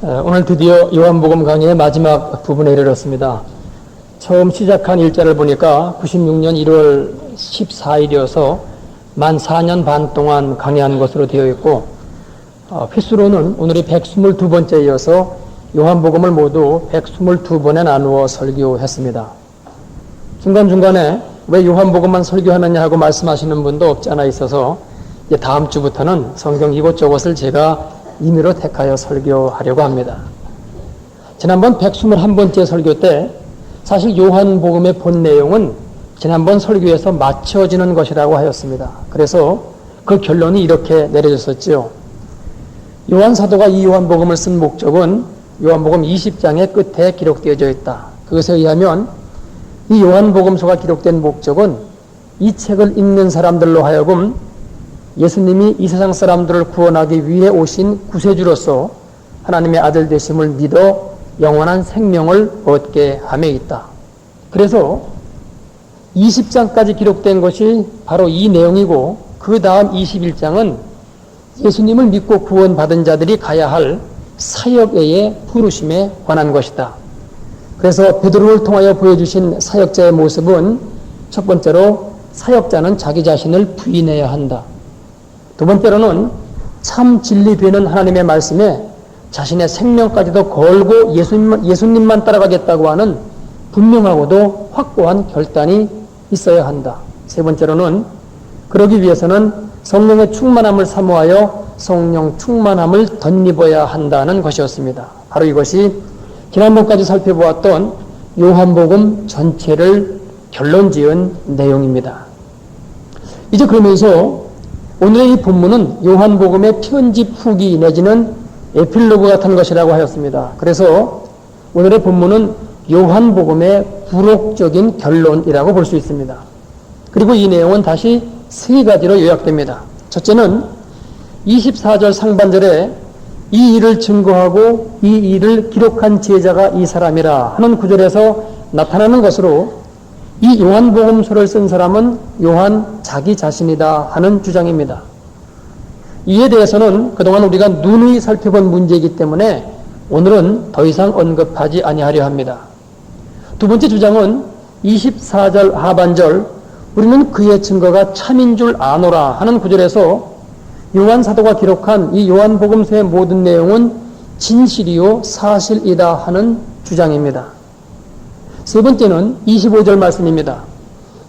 오늘 드디어 요한복음 강의의 마지막 부분에 이르렀습니다. 처음 시작한 일자를 보니까 96년 1월 14일이어서 만 4년 반 동안 강의한 것으로 되어 있고, 횟수로는 오늘이 122번째에 이어서 요한복음을 모두 122번에 나누어 설교했습니다. 중간중간에 왜 요한복음만 설교하느냐 하고 말씀하시는 분도 없지 않아 있어서 이제 다음 주부터는 성경 이곳저곳을 제가 임의로 택하여 설교하려고 합니다. 지난번 121번째 설교 때 사실 요한복음의 본 내용은 지난번 설교에서 맞춰지는 것이라고 하였습니다. 그래서 그 결론이 이렇게 내려졌었지요. 요한 사도가 이 요한복음을 쓴 목적은 요한복음 20장의 끝에 기록되어져 있다. 그것에 의하면 이 요한복음서가 기록된 목적은 이 책을 읽는 사람들로 하여금 예수님이 이 세상 사람들을 구원하기 위해 오신 구세주로서 하나님의 아들 되심을 믿어 영원한 생명을 얻게 함에 있다. 그래서 20장까지 기록된 것이 바로 이 내용이고, 그 다음 21장은 예수님을 믿고 구원받은 자들이 가야 할 사역의 부르심에 관한 것이다. 그래서 베드로를 통하여 보여주신 사역자의 모습은 첫 번째로 사역자는 자기 자신을 부인해야 한다. 두 번째로는 참 진리 되는 하나님의 말씀에 자신의 생명까지도 걸고 예수님만 따라가겠다고 하는 분명하고도 확고한 결단이 있어야 한다. 세 번째로는 그러기 위해서는 성령의 충만함을 사모하여 성령 충만함을 덧입어야 한다는 것이었습니다. 바로 이것이 지난번까지 살펴보았던 요한복음 전체를 결론지은 내용입니다. 이제 그러면서 오늘의 이 본문은 요한복음의 편집 후기 내지는 에필로그 같은 것이라고 하였습니다. 그래서 오늘의 본문은 요한복음의 부록적인 결론이라고 볼 수 있습니다. 그리고 이 내용은 다시 세 가지로 요약됩니다. 첫째는 24절 상반절에 이 일을 증거하고 이 일을 기록한 제자가 이 사람이라 하는 구절에서 나타나는 것으로 이 요한복음서를 쓴 사람은 요한 자기 자신이다 하는 주장입니다. 이에 대해서는 그동안 우리가 누누이 살펴본 문제이기 때문에 오늘은 더 이상 언급하지 아니하려 합니다. 두 번째 주장은 24절 하반절 우리는 그의 증거가 참인 줄 아노라 하는 구절에서 요한 사도가 기록한 이 요한복음서의 모든 내용은 진실이요 사실이다 하는 주장입니다. 세 번째는 25절 말씀입니다.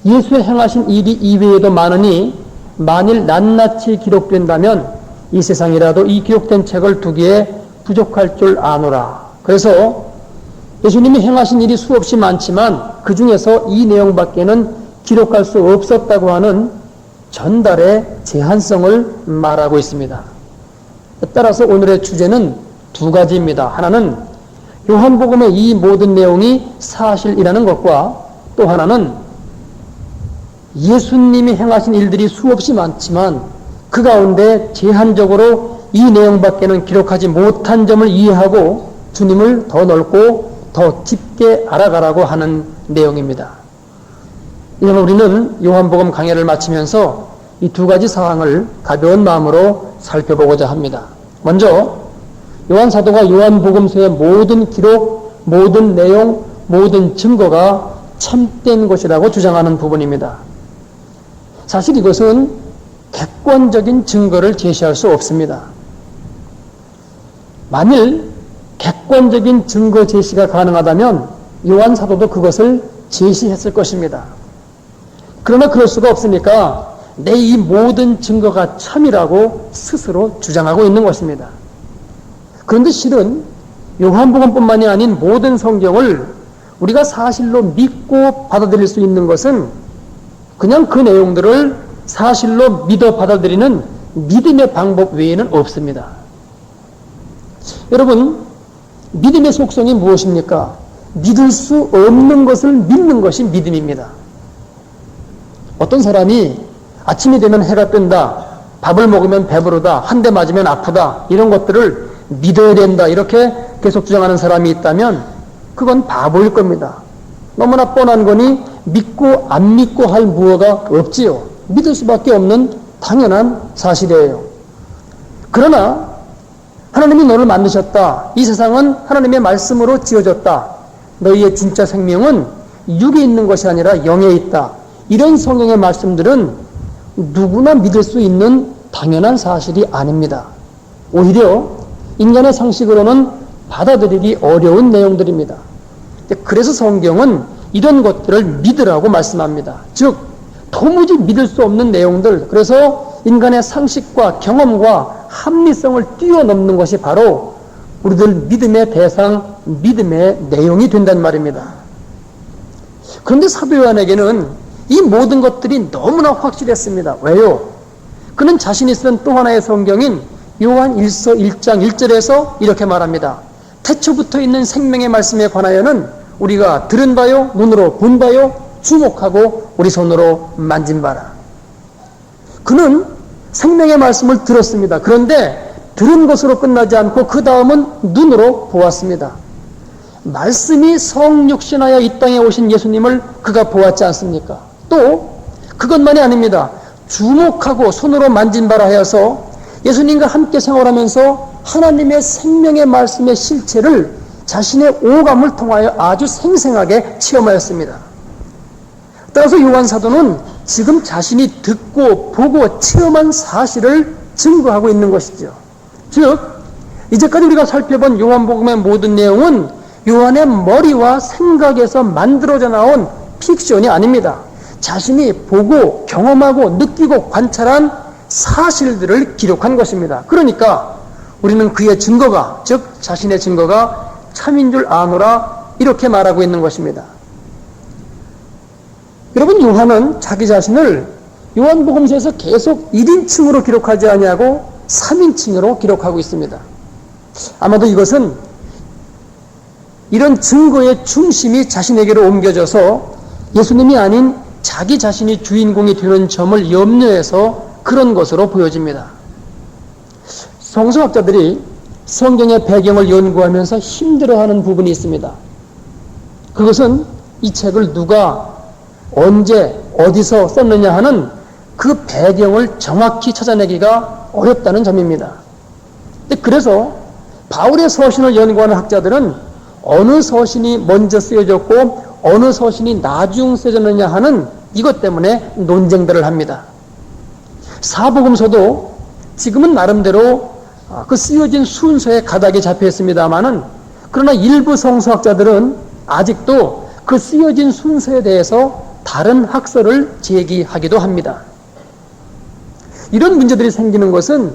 예수의 행하신 일이 이외에도 많으니 만일 낱낱이 기록된다면 이 세상이라도 이 기록된 책을 두기에 부족할 줄 아노라. 그래서 예수님이 행하신 일이 수없이 많지만 그 중에서 이 내용밖에는 기록할 수 없었다고 하는 전달의 제한성을 말하고 있습니다. 따라서 오늘의 주제는 두 가지입니다. 하나는 요한복음의 이 모든 내용이 사실이라는 것과 또 하나는 예수님이 행하신 일들이 수없이 많지만 그 가운데 제한적으로 이 내용밖에는 기록하지 못한 점을 이해하고 주님을 더 넓고 더 깊게 알아가라고 하는 내용입니다. 이제 우리는 요한복음 강해를 마치면서 이 두 가지 사항을 가벼운 마음으로 살펴보고자 합니다. 먼저 요한 사도가 요한복음서의 모든 기록, 모든 내용, 모든 증거가 참된 것이라고 주장하는 부분입니다. 사실 이것은 객관적인 증거를 제시할 수 없습니다. 만일 객관적인 증거 제시가 가능하다면 요한 사도도 그것을 제시했을 것입니다. 그러나 그럴 수가 없으니까 내 이 모든 증거가 참이라고 스스로 주장하고 있는 것입니다. 그런데 실은 요한복음뿐만이 아닌 모든 성경을 우리가 사실로 믿고 받아들일 수 있는 것은 그냥 그 내용들을 사실로 믿어 받아들이는 믿음의 방법 외에는 없습니다. 여러분, 믿음의 속성이 무엇입니까? 믿을 수 없는 것을 믿는 것이 믿음입니다. 어떤 사람이 아침이 되면 해가 뜬다, 밥을 먹으면 배부르다, 한 대 맞으면 아프다, 이런 것들을 믿어야 된다, 이렇게 계속 주장하는 사람이 있다면 그건 바보일 겁니다. 너무나 뻔한 거니 믿고 안 믿고 할 무엇가 없지요. 믿을 수밖에 없는 당연한 사실이에요. 그러나 하나님이 너를 만드셨다. 이 세상은 하나님의 말씀으로 지어졌다. 너희의 진짜 생명은 육에 있는 것이 아니라 영에 있다. 이런 성경의 말씀들은 누구나 믿을 수 있는 당연한 사실이 아닙니다. 오히려 인간의 상식으로는 받아들이기 어려운 내용들입니다. 그래서 성경은 이런 것들을 믿으라고 말씀합니다. 즉 도무지 믿을 수 없는 내용들, 그래서 인간의 상식과 경험과 합리성을 뛰어넘는 것이 바로 우리들 믿음의 대상, 믿음의 내용이 된단 말입니다. 그런데 사도 요한에게는 이 모든 것들이 너무나 확실했습니다. 왜요? 그는 자신이 쓴 또 하나의 성경인 요한 1서 1장 1절에서 이렇게 말합니다. 태초부터 있는 생명의 말씀에 관하여는 우리가 들은 바요, 눈으로 본 바요, 주목하고 우리 손으로 만진 바라. 그는 생명의 말씀을 들었습니다. 그런데 들은 것으로 끝나지 않고 그 다음은 눈으로 보았습니다. 말씀이 성육신하여 이 땅에 오신 예수님을 그가 보았지 않습니까? 또 그것만이 아닙니다. 주목하고 손으로 만진 바라 하여서 예수님과 함께 생활하면서 하나님의 생명의 말씀의 실체를 자신의 오감을 통하여 아주 생생하게 체험하였습니다. 따라서 요한 사도는 지금 자신이 듣고 보고 체험한 사실을 증거하고 있는 것이죠. 즉 이제까지 우리가 살펴본 요한복음의 모든 내용은 요한의 머리와 생각에서 만들어져 나온 픽션이 아닙니다. 자신이 보고 경험하고 느끼고 관찰한 사실들을 기록한 것입니다. 그러니까 우리는 그의 증거가, 즉 자신의 증거가 참인 줄 아노라 이렇게 말하고 있는 것입니다. 여러분, 요한은 자기 자신을 요한복음서에서 계속 1인칭으로 기록하지 아니하고 3인칭으로 기록하고 있습니다. 아마도 이것은 이런 증거의 중심이 자신에게로 옮겨져서 예수님이 아닌 자기 자신이 주인공이 되는 점을 염려해서 그런 것으로 보여집니다. 성서학자들이 성경의 배경을 연구하면서 힘들어하는 부분이 있습니다. 그것은 이 책을 누가 언제 어디서 썼느냐 하는 그 배경을 정확히 찾아내기가 어렵다는 점입니다. 그래서 바울의 서신을 연구하는 학자들은 어느 서신이 먼저 쓰여졌고 어느 서신이 나중 쓰여졌느냐 하는 이것 때문에 논쟁들을 합니다. 사복음서도 지금은 나름대로 그 쓰여진 순서에 가닥이 잡혀 있습니다만은, 그러나 일부 성서학자들은 아직도 그 쓰여진 순서에 대해서 다른 학설을 제기하기도 합니다. 이런 문제들이 생기는 것은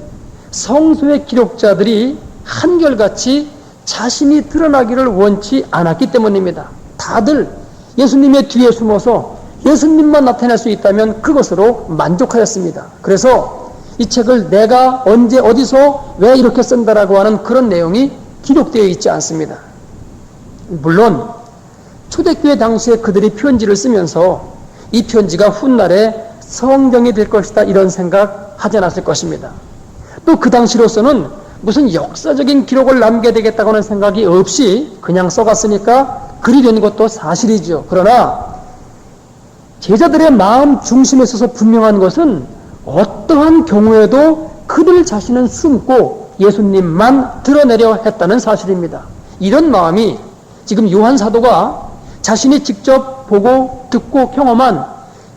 성서의 기록자들이 한결같이 자신이 드러나기를 원치 않았기 때문입니다. 다들 예수님의 뒤에 숨어서 예수님만 나타낼 수 있다면 그것으로 만족하였습니다. 그래서 이 책을 내가 언제 어디서 왜 이렇게 쓴다라고 하는 그런 내용이 기록되어 있지 않습니다. 물론 초대교회 당시에 그들이 편지를 쓰면서 이 편지가 훗날에 성경이 될 것이다 이런 생각 하지 않았을 것입니다. 또 그 당시로서는 무슨 역사적인 기록을 남겨야 되겠다고 하는 생각이 없이 그냥 써갔으니까 글이 된 것도 사실이죠. 그러나 제자들의 마음 중심에 있어서 분명한 것은 어떠한 경우에도 그들 자신은 숨고 예수님만 드러내려 했다는 사실입니다. 이런 마음이 지금 요한 사도가 자신이 직접 보고 듣고 경험한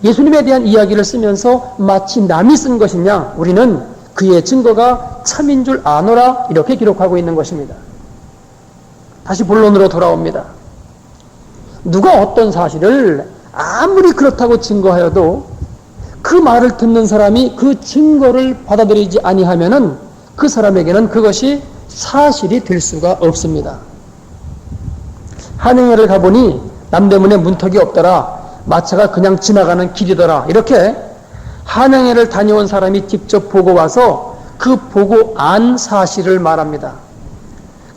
예수님에 대한 이야기를 쓰면서 마치 남이 쓴 것이냐, 우리는 그의 증거가 참인 줄 아노라 이렇게 기록하고 있는 것입니다. 다시 본론으로 돌아옵니다. 누가 어떤 사실을 아무리 그렇다고 증거하여도 그 말을 듣는 사람이 그 증거를 받아들이지 아니하면은 그 사람에게는 그것이 사실이 될 수가 없습니다. 한양회를 가보니 남대문에 문턱이 없더라. 마차가 그냥 지나가는 길이더라. 이렇게 한양회를 다녀온 사람이 직접 보고 와서 그 보고 안 사실을 말합니다.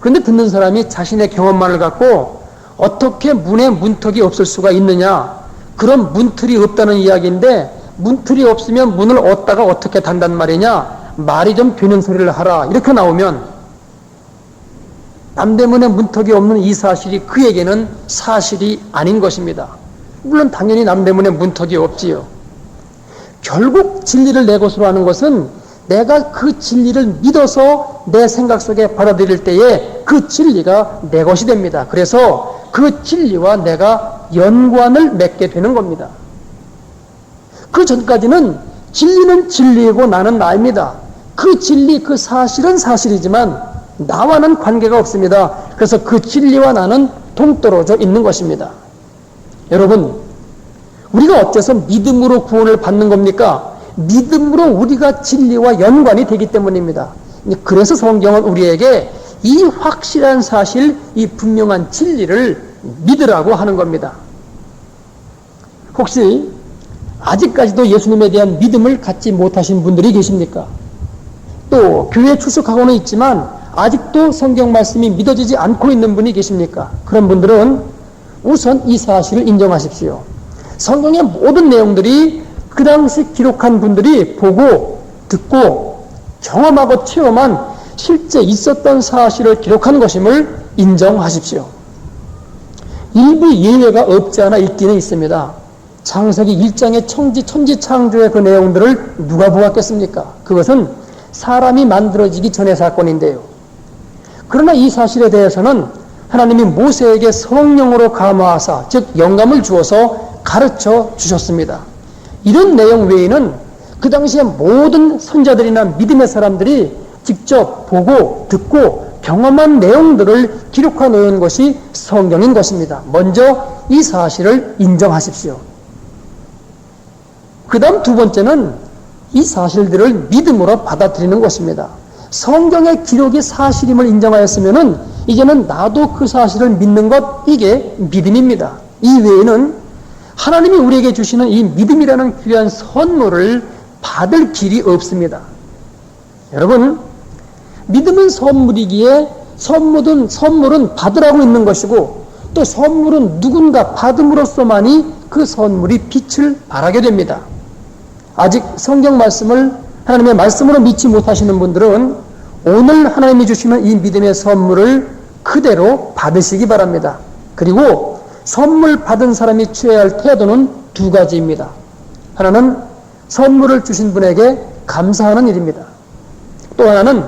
그런데 듣는 사람이 자신의 경험만을 갖고 어떻게 문에 문턱이 없을 수가 있느냐, 그런 문틀이 없다는 이야기인데 문틀이 없으면 문을 얻다가 어떻게 단단 말이냐, 말이 좀 되는 소리를 하라 이렇게 나오면 남대문에 문턱이 없는 이 사실이 그에게는 사실이 아닌 것입니다. 물론 당연히 남대문에 문턱이 없지요. 결국 진리를 내 것으로 하는 것은 내가 그 진리를 믿어서 내 생각 속에 받아들일 때에 그 진리가 내 것이 됩니다. 그래서 그 진리와 내가 연관을 맺게 되는 겁니다. 그 전까지는 진리는 진리이고 나는 나입니다. 그 진리, 그 사실은 사실이지만 나와는 관계가 없습니다. 그래서 그 진리와 나는 동떨어져 있는 것입니다. 여러분, 우리가 어째서 믿음으로 구원을 받는 겁니까? 믿음으로 우리가 진리와 연관이 되기 때문입니다. 그래서 성경은 우리에게 이 확실한 사실, 이 분명한 진리를 믿으라고 하는 겁니다. 혹시 아직까지도 예수님에 대한 믿음을 갖지 못하신 분들이 계십니까? 또 교회에 출석하고는 있지만 아직도 성경 말씀이 믿어지지 않고 있는 분이 계십니까? 그런 분들은 우선 이 사실을 인정하십시오. 성경의 모든 내용들이 그 당시 기록한 분들이 보고 듣고 경험하고 체험한 실제 있었던 사실을 기록한 것임을 인정하십시오. 일부 예외가 없지 않아 있기는 있습니다. 창세기 1장의 천지 창조의 그 내용들을 누가 보았겠습니까? 그것은 사람이 만들어지기 전의 사건인데요. 그러나 이 사실에 대해서는 하나님이 모세에게 성령으로 감화하사, 즉 영감을 주어서 가르쳐 주셨습니다. 이런 내용 외에는 그 당시에 모든 선자들이나 믿음의 사람들이 직접 보고 듣고 경험한 내용들을 기록해 놓은 것이 성경인 것입니다. 먼저 이 사실을 인정하십시오. 그 다음 두 번째는 이 사실들을 믿음으로 받아들이는 것입니다. 성경의 기록이 사실임을 인정하였으면은 이제는 나도 그 사실을 믿는 것, 이게 믿음입니다. 이 외에는 하나님이 우리에게 주시는 이 믿음이라는 귀한 선물을 받을 길이 없습니다. 여러분, 믿음은 선물이기에 선물은 받으라고 있는 것이고 또 선물은 누군가 받음으로써만이 그 선물이 빛을 발하게 됩니다. 아직 성경 말씀을 하나님의 말씀으로 믿지 못하시는 분들은 오늘 하나님이 주시는 이 믿음의 선물을 그대로 받으시기 바랍니다. 그리고 선물 받은 사람이 취해야 할 태도는 두 가지입니다. 하나는 선물을 주신 분에게 감사하는 일입니다. 또 하나는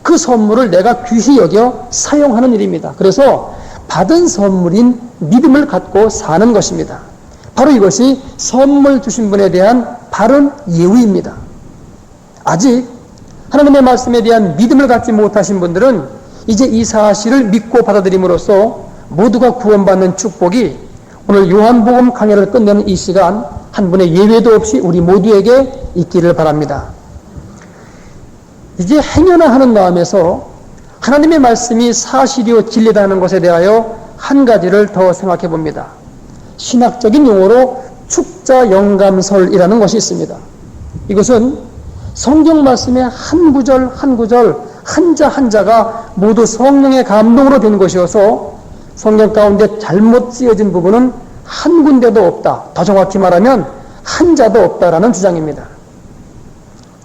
그 선물을 내가 귀히 여겨 사용하는 일입니다. 그래서 받은 선물인 믿음을 갖고 사는 것입니다. 바로 이것이 선물 주신 분에 대한 바른 예우입니다. 아직 하나님의 말씀에 대한 믿음을 갖지 못하신 분들은 이제 이 사실을 믿고 받아들임으로써 모두가 구원받는 축복이 오늘 요한복음 강해를 끝내는 이 시간 한 분의 예외도 없이 우리 모두에게 있기를 바랍니다. 이제 행여나 하는 마음에서 하나님의 말씀이 사실이요 진리다는 것에 대하여 한 가지를 더 생각해 봅니다. 신학적인 용어로 축자 영감설이라는 것이 있습니다. 이것은 성경 말씀의 한 구절 한 구절 한자 한자가 모두 성령의 감동으로 된 것이어서 성경 가운데 잘못 쓰여진 부분은 한 군데도 없다. 더 정확히 말하면 한자도 없다라는 주장입니다.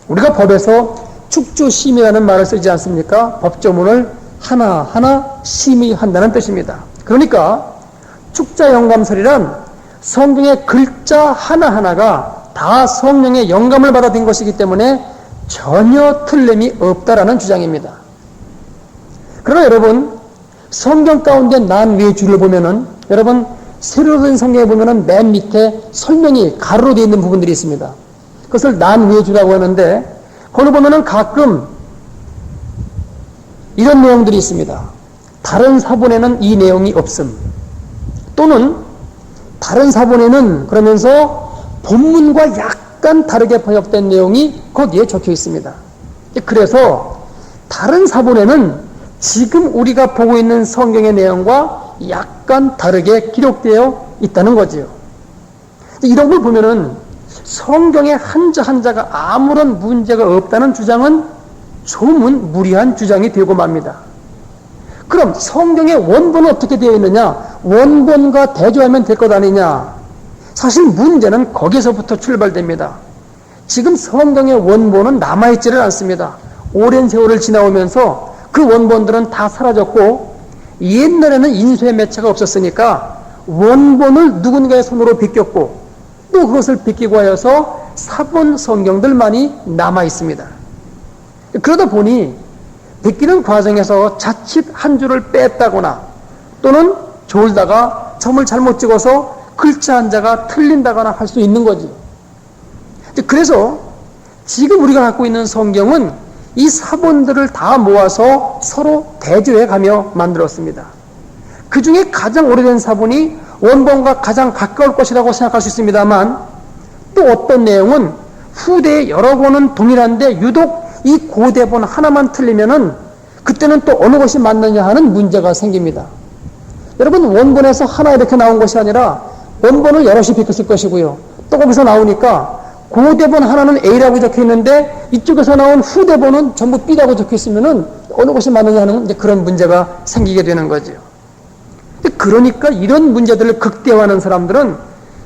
우리가 법에서 축주심이라는 말을 쓰지 않습니까? 법조문을 하나하나 심의한다는 뜻입니다. 그러니까 축자 영감설이란 성경의 글자 하나하나가 다 성령의 영감을 받아든 것이기 때문에 전혀 틀림이 없다라는 주장입니다. 그러나 여러분, 성경 가운데 난 외주를 보면은 여러분 새로 된 성경에 보면은 맨 밑에 설명이 가로로 되어 있는 부분들이 있습니다. 그것을 난 외주라고 하는데 거기 보면은 가끔 이런 내용들이 있습니다. 다른 사본에는 이 내용이 없음. 또는 다른 사본에는 그러면서 본문과 약간 다르게 번역된 내용이 거기에 적혀 있습니다. 그래서 다른 사본에는 지금 우리가 보고 있는 성경의 내용과 약간 다르게 기록되어 있다는 거지요. 이런 걸 보면은 성경의 한자 한자가 아무런 문제가 없다는 주장은 조문 무리한 주장이 되고 맙니다. 그럼 성경의 원본은 어떻게 되어 있느냐? 원본과 대조하면 될 것 아니냐? 사실 문제는 거기서부터 출발됩니다. 지금 성경의 원본은 남아있지를 않습니다. 오랜 세월을 지나오면서 그 원본들은 다 사라졌고 옛날에는 인쇄 매체가 없었으니까 원본을 누군가의 손으로 비꼈고 또 그것을 비끼고 하여서 사본 성경들만이 남아 있습니다. 그러다 보니 베끼는 과정에서 자칫 한 줄을 뺐다거나 또는 졸다가 점을 잘못 찍어서 글자 한자가 틀린다거나 할 수 있는 거지. 그래서 지금 우리가 갖고 있는 성경은 이 사본들을 다 모아서 서로 대조해 가며 만들었습니다. 그 중에 가장 오래된 사본이 원본과 가장 가까울 것이라고 생각할 수 있습니다만, 또 어떤 내용은 후대의 여러 권은 동일한데 유독 이 고대본 하나만 틀리면은 그때는 또 어느 것이 맞느냐 하는 문제가 생깁니다. 여러분, 원본에서 하나 이렇게 나온 것이 아니라 원본을 여럿이 베꼈을 것이고요. 또 거기서 나오니까 고대본 하나는 A라고 적혀 있는데 이쪽에서 나온 후대본은 전부 B라고 적혀 있으면은 어느 것이 맞느냐 하는 이제 그런 문제가 생기게 되는 거죠. 그러니까 이런 문제들을 극대화하는 사람들은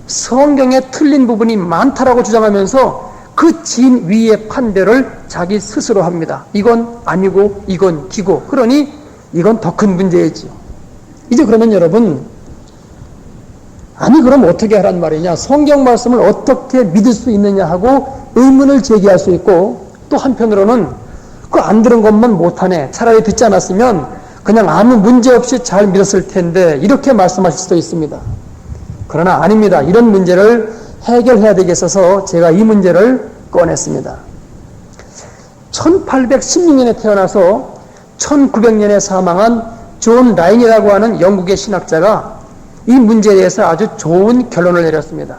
성경에 틀린 부분이 많다라고 주장하면서 그 진위의 판별을 자기 스스로 합니다. 이건 아니고 이건 기고, 그러니 이건 더 큰 문제이지요. 이제 그러면 여러분, 아니 그럼 어떻게 하란 말이냐, 성경 말씀을 어떻게 믿을 수 있느냐 하고 의문을 제기할 수 있고, 또 한편으로는 그 안 들은 것만 못하네, 차라리 듣지 않았으면 그냥 아무 문제 없이 잘 믿었을 텐데, 이렇게 말씀하실 수도 있습니다. 그러나 아닙니다. 이런 문제를 해결해야 되겠어서 제가 이 문제를 꺼냈습니다. 1816년에 태어나서 1900년에 사망한 존 라인이라고 하는 영국의 신학자가 이 문제에 대해서 아주 좋은 결론을 내렸습니다.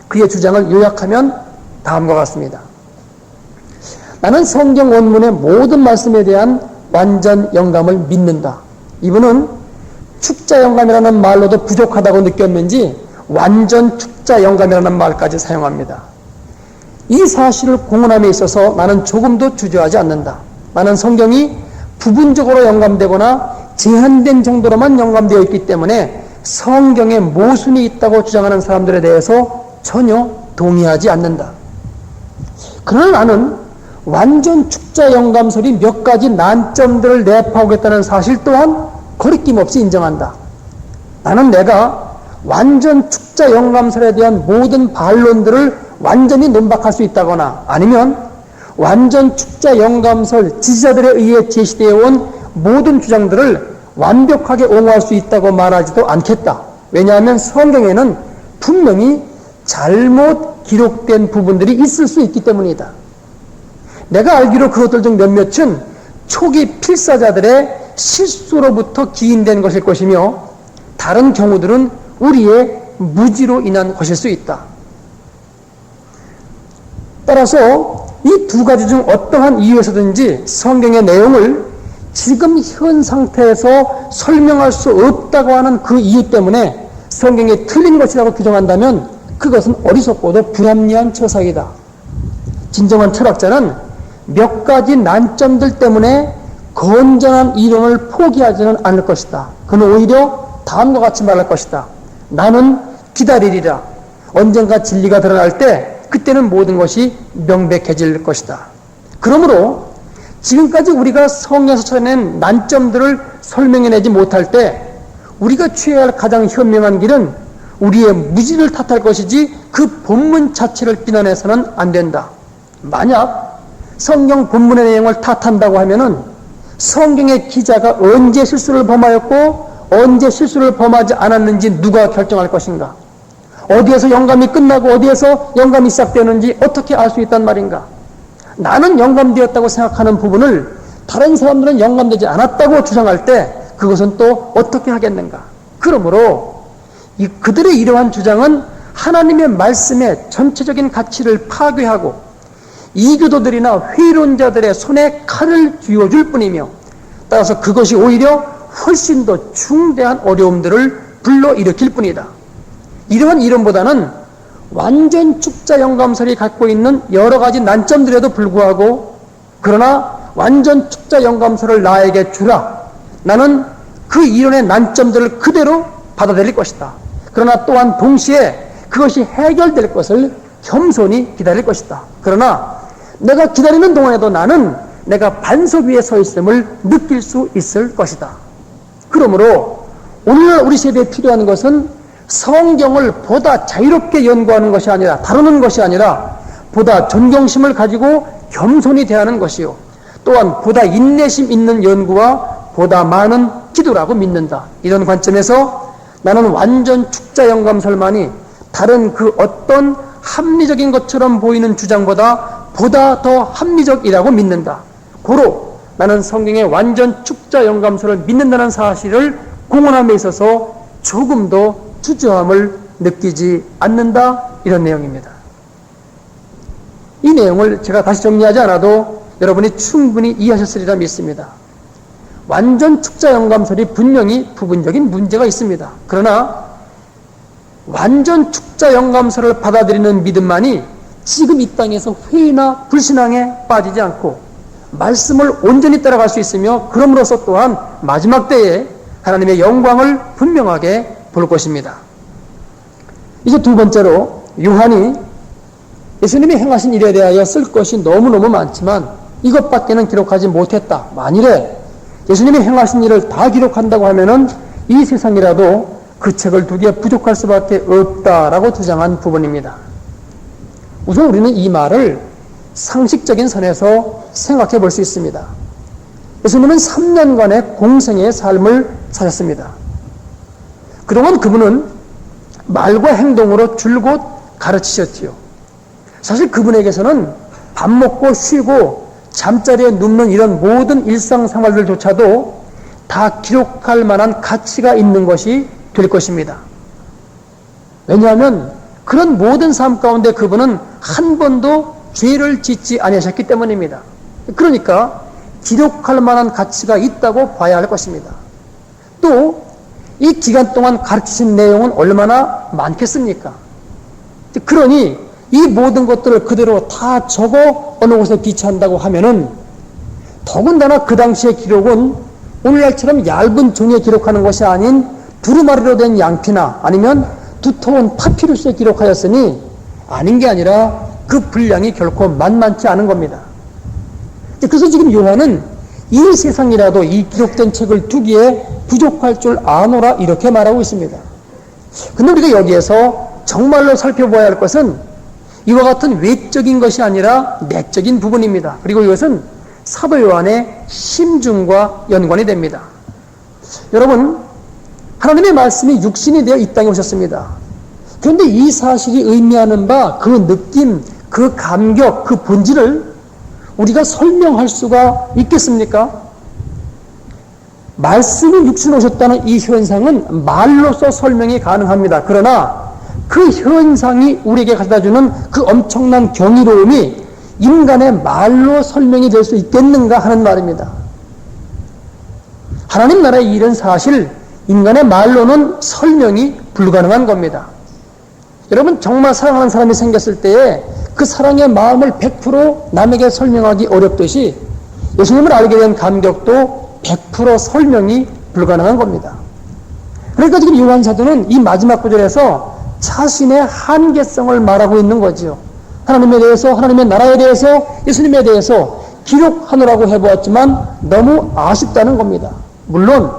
그의 주장을 요약하면 다음과 같습니다. 나는 성경 원문의 모든 말씀에 대한 완전 영감을 믿는다. 이분은 축자 영감이라는 말로도 부족하다고 느꼈는지 완전 축자 영감이라는 말까지 사용합니다. 이 사실을 공언함에 있어서 나는 조금도 주저하지 않는다. 나는 성경이 부분적으로 영감되거나 제한된 정도로만 영감되어 있기 때문에 성경에 모순이 있다고 주장하는 사람들에 대해서 전혀 동의하지 않는다. 그러나 나는 완전 축자 영감설이 몇 가지 난점들을 내포하겠다는 사실 또한 거리낌 없이 인정한다. 나는 내가 완전 축자 영감설에 대한 모든 반론들을 완전히 논박할 수 있다거나 아니면 완전 축자 영감설 지지자들에 의해 제시되어 온 모든 주장들을 완벽하게 옹호할 수 있다고 말하지도 않겠다. 왜냐하면 성경에는 분명히 잘못 기록된 부분들이 있을 수 있기 때문이다. 내가 알기로 그것들 중 몇몇은 초기 필사자들의 실수로부터 기인된 것일 것이며 다른 경우들은 우리의 무지로 인한 것일 수 있다. 따라서 이 두 가지 중 어떠한 이유에서든지 성경의 내용을 지금 현 상태에서 설명할 수 없다고 하는 그 이유 때문에 성경이 틀린 것이라고 규정한다면 그것은 어리석고도 불합리한 처사이다. 진정한 철학자는 몇 가지 난점들 때문에 건전한 이론을 포기하지는 않을 것이다. 그는 오히려 다음과 같이 말할 것이다. 나는 기다리리라. 언젠가 진리가 드러날 때 그때는 모든 것이 명백해질 것이다. 그러므로 지금까지 우리가 성경에서 찾아낸 난점들을 설명해내지 못할 때 우리가 취해야 할 가장 현명한 길은 우리의 무지를 탓할 것이지 그 본문 자체를 비난해서는 안 된다. 만약 성경 본문의 내용을 탓한다고 하면은 성경의 기자가 언제 실수를 범하였고 언제 실수를 범하지 않았는지 누가 결정할 것인가? 어디에서 영감이 끝나고 어디에서 영감이 시작되는지 어떻게 알 수 있단 말인가? 나는 영감되었다고 생각하는 부분을 다른 사람들은 영감되지 않았다고 주장할 때 그것은 또 어떻게 하겠는가? 그러므로 그들의 이러한 주장은 하나님의 말씀의 전체적인 가치를 파괴하고 이교도들이나 회의론자들의 손에 칼을 쥐어줄 뿐이며 따라서 그것이 오히려 훨씬 더 중대한 어려움들을 불러일으킬 뿐이다. 이러한 이론보다는 완전 축자 영감설이 갖고 있는 여러 가지 난점들에도 불구하고 그러나 완전 축자 영감설을 나에게 주라. 나는 그 이론의 난점들을 그대로 받아들일 것이다. 그러나 또한 동시에 그것이 해결될 것을 겸손히 기다릴 것이다. 그러나 내가 기다리는 동안에도 나는 내가 반석 위에 서 있음을 느낄 수 있을 것이다. 그러므로 오늘날 우리 세대에 필요한 것은 성경을 보다 자유롭게 연구하는 것이 아니라 다루는 것이 아니라 보다 존경심을 가지고 겸손히 대하는 것이요 또한 보다 인내심 있는 연구와 보다 많은 기도라고 믿는다. 이런 관점에서 나는 완전 축자 영감설만이 다른 그 어떤 합리적인 것처럼 보이는 주장보다 보다 더 합리적이라고 믿는다. 고로 나는 성경의 완전 축자 영감설을 믿는다는 사실을 공언함에 있어서 조금도 주저함을 느끼지 않는다. 이런 내용입니다. 이 내용을 제가 다시 정리하지 않아도 여러분이 충분히 이해하셨으리라 믿습니다. 완전 축자 영감설이 분명히 부분적인 문제가 있습니다. 그러나 완전 축자 영감설을 받아들이는 믿음만이 지금 이 땅에서 회의나 불신앙에 빠지지 않고 말씀을 온전히 따라갈 수 있으며 그럼으로써 또한 마지막 때에 하나님의 영광을 분명하게 볼 것입니다. 이제 두 번째로 요한이 예수님이 행하신 일에 대하여 쓸 것이 너무너무 많지만 이것밖에는 기록하지 못했다. 만일에 예수님이 행하신 일을 다 기록한다고 하면은 이 세상이라도 그 책을 두기에 부족할 수밖에 없다라고 주장한 부분입니다. 우선 우리는 이 말을 상식적인 선에서 생각해 볼 수 있습니다. 예수님은 3년간의 공생의 삶을 사셨습니다. 그동안 그분은 말과 행동으로 줄곧 가르치셨지요. 사실 그분에게서는 밥 먹고 쉬고 잠자리에 눕는 이런 모든 일상생활들조차도 다 기록할 만한 가치가 있는 것이 될 것입니다. 왜냐하면 그런 모든 삶 가운데 그분은 한 번도 죄를 짓지 아니하셨기 때문입니다. 그러니까 기록할 만한 가치가 있다고 봐야 할 것입니다. 또 이 기간 동안 가르치신 내용은 얼마나 많겠습니까? 그러니 이 모든 것들을 그대로 다 적어 어느 곳에 비치한다고 하면은 더군다나 그 당시의 기록은 오늘날처럼 얇은 종이에 기록하는 것이 아닌 두루마리로 된 양피나 아니면 두터운 파피루스에 기록하였으니 아닌 게 아니라 그 분량이 결코 만만치 않은 겁니다. 그래서 지금 요한은 이 세상이라도 이 기록된 책을 두기에 부족할 줄 아노라 이렇게 말하고 있습니다. 근데 우리가 여기에서 정말로 살펴봐야 할 것은 이와 같은 외적인 것이 아니라 내적인 부분입니다. 그리고 이것은 사도 요한의 심중과 연관이 됩니다. 여러분, 하나님의 말씀이 육신이 되어 이 땅에 오셨습니다. 그런데 이 사실이 의미하는 바 그 느낌, 그 감격, 그 본질을 우리가 설명할 수가 있겠습니까? 말씀이 육신 오셨다는 이 현상은 말로서 설명이 가능합니다. 그러나 그 현상이 우리에게 가져다주는 그 엄청난 경이로움이 인간의 말로 설명이 될 수 있겠는가 하는 말입니다. 하나님 나라의 일은 사실 인간의 말로는 설명이 불가능한 겁니다. 여러분, 정말 사랑하는 사람이 생겼을 때에 그 사랑의 마음을 100% 남에게 설명하기 어렵듯이 예수님을 알게 된 감격도 100% 설명이 불가능한 겁니다. 그러니까 지금 요한 사도는 이 마지막 구절에서 자신의 한계성을 말하고 있는 거지요. 하나님에 대해서, 하나님의 나라에 대해서, 예수님에 대해서 기록하느라고 해보았지만 너무 아쉽다는 겁니다. 물론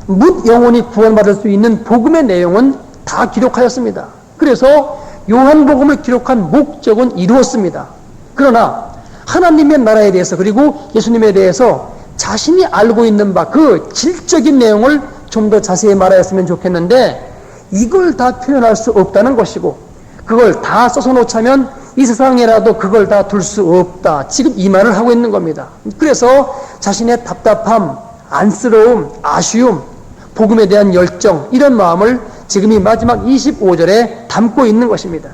뭇 영혼이 구원받을 수 있는 복음의 내용은 다 기록하였습니다. 그래서 요한복음을 기록한 목적은 이루었습니다. 그러나 하나님의 나라에 대해서 그리고 예수님에 대해서 자신이 알고 있는 바 그 질적인 내용을 좀 더 자세히 말하였으면 좋겠는데 이걸 다 표현할 수 없다는 것이고 그걸 다 써서 놓자면 이 세상에라도 그걸 다 둘 수 없다. 지금 이 말을 하고 있는 겁니다. 그래서 자신의 답답함, 안쓰러움, 아쉬움, 복음에 대한 열정 이런 마음을 지금 이 마지막 25절에 담고 있는 것입니다.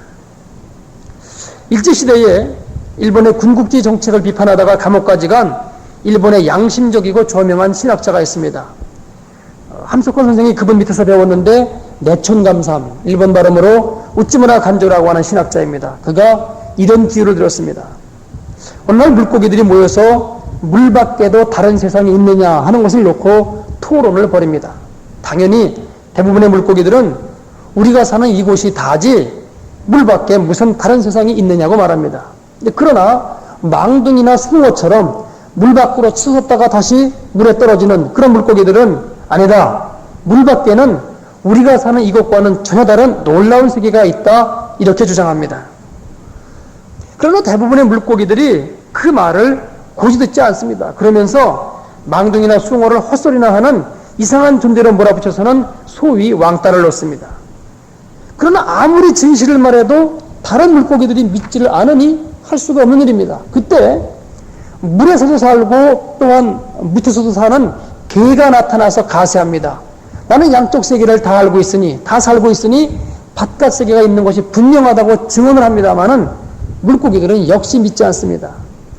일제시대에 일본의 군국주의 정책을 비판하다가 감옥까지 간 일본의 양심적이고 저명한 신학자가 있습니다. 함석헌 선생이 그분 밑에서 배웠는데 내촌감삼, 일본 발음으로 우찌무라 간조라고 하는 신학자입니다. 그가 이런 기유를 들었습니다. 어느 날 물고기들이 모여서 물 밖에도 다른 세상이 있느냐 하는 것을 놓고 토론을 벌입니다. 당연히 대부분의 물고기들은 우리가 사는 이곳이 다지 물 밖에 무슨 다른 세상이 있느냐고 말합니다. 그러나 망둥이나 숭어처럼 물 밖으로 치솟다가 다시 물에 떨어지는 그런 물고기들은 아니다. 물 밖에는 우리가 사는 이곳과는 전혀 다른 놀라운 세계가 있다. 이렇게 주장합니다. 그러나 대부분의 물고기들이 그 말을 고지 듣지 않습니다. 그러면서 망둥이나 숭어를 헛소리나 하는 이상한 존재로 몰아붙여서는 소위 왕따를 놓습니다. 그러나 아무리 진실을 말해도 다른 물고기들이 믿지를 않으니 할 수가 없는 일입니다. 그때 물에서도 살고 또한 밑에서도 사는 개가 나타나서 가세합니다. 나는 양쪽 세계를 다 알고 있으니, 다 살고 있으니 바깥 세계가 있는 것이 분명하다고 증언을 합니다마는 물고기들은 역시 믿지 않습니다.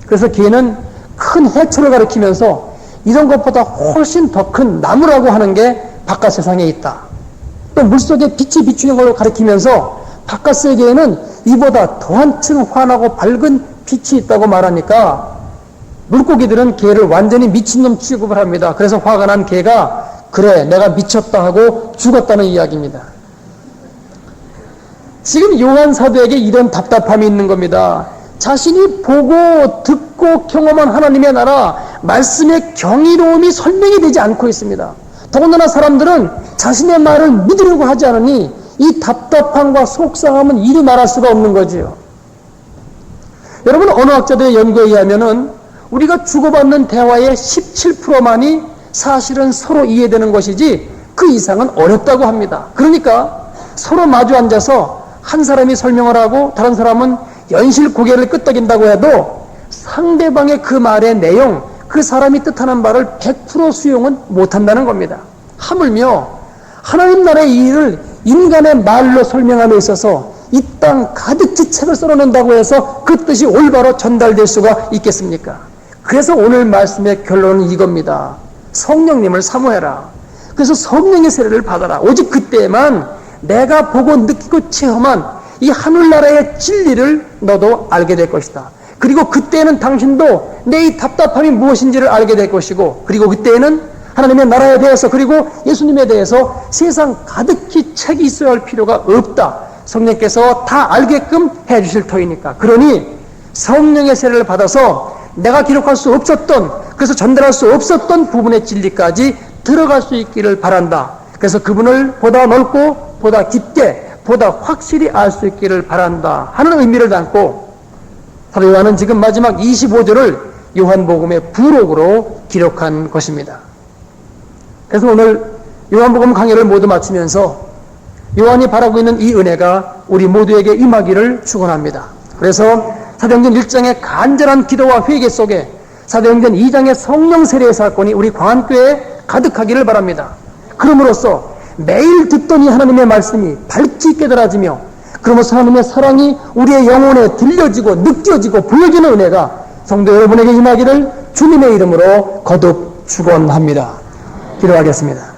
그래서 개는 큰 해초를 가리키면서 이런 것보다 훨씬 더 큰 나무라고 하는 게 바깥 세상에 있다. 또 물속에 빛이 비추는 걸 가리키면서 바깥 세계에는 이보다 더 한층 환하고 밝은 빛이 있다고 말하니까 물고기들은 개를 완전히 미친놈 취급을 합니다. 그래서 화가 난 개가 그래 내가 미쳤다 하고 죽었다는 이야기입니다. 지금 요한 사도에게 이런 답답함이 있는 겁니다. 자신이 보고 듣고 경험한 하나님의 나라 말씀의 경이로움이 설명이 되지 않고 있습니다. 더군다나 사람들은 자신의 말을 믿으려고 하지 않으니 이 답답함과 속상함은 이루 말할 수가 없는 거지요. 여러분, 언어학자들의 연구에 의하면은 우리가 주고받는 대화의 17%만이 사실은 서로 이해되는 것이지 그 이상은 어렵다고 합니다. 그러니까 서로 마주 앉아서 한 사람이 설명을 하고 다른 사람은 연실 고개를 끄덕인다고 해도 상대방의 그 말의 내용, 그 사람이 뜻하는 바를 100% 수용은 못한다는 겁니다. 하물며 하나님 나라의 일을 인간의 말로 설명함에 있어서 이 땅 가득히 책을 썰어낸다고 해서 그 뜻이 올바로 전달될 수가 있겠습니까? 그래서 오늘 말씀의 결론은 이겁니다. 성령님을 사모해라. 그래서 성령의 세례를 받아라. 오직 그때만 내가 보고 느끼고 체험한 이 하늘나라의 진리를 너도 알게 될 것이다. 그리고 그때는 당신도 내 이 답답함이 무엇인지를 알게 될 것이고, 그리고 그때는 하나님의 나라에 대해서 그리고 예수님에 대해서 세상 가득히 책이 있어야 할 필요가 없다. 성령께서 다 알게끔 해주실 터이니까. 그러니 성령의 세례를 받아서 내가 기록할 수 없었던, 그래서 전달할 수 없었던 부분의 진리까지 들어갈 수 있기를 바란다. 그래서 그분을 보다 넓고 보다 깊게 보다 확실히 알 수 있기를 바란다 하는 의미를 담고 사도 요한은 지금 마지막 25절을 요한복음의 부록으로 기록한 것입니다. 그래서 오늘 요한복음 강의를 모두 마치면서 요한이 바라고 있는 이 은혜가 우리 모두에게 임하기를 축원합니다. 그래서 사도행전 1장의 간절한 기도와 회개 속에 사도행전 2장의 성령 세례의 사건이 우리 광안교회에 가득하기를 바랍니다. 그럼으로써 매일 듣던 이 하나님의 말씀이 밝히 깨달아지며 그러면서 하나님의 사랑이 우리의 영혼에 들려지고 느껴지고 보여지는 은혜가 성도 여러분에게 임하기를 주님의 이름으로 거듭 축원합니다. 기도하겠습니다.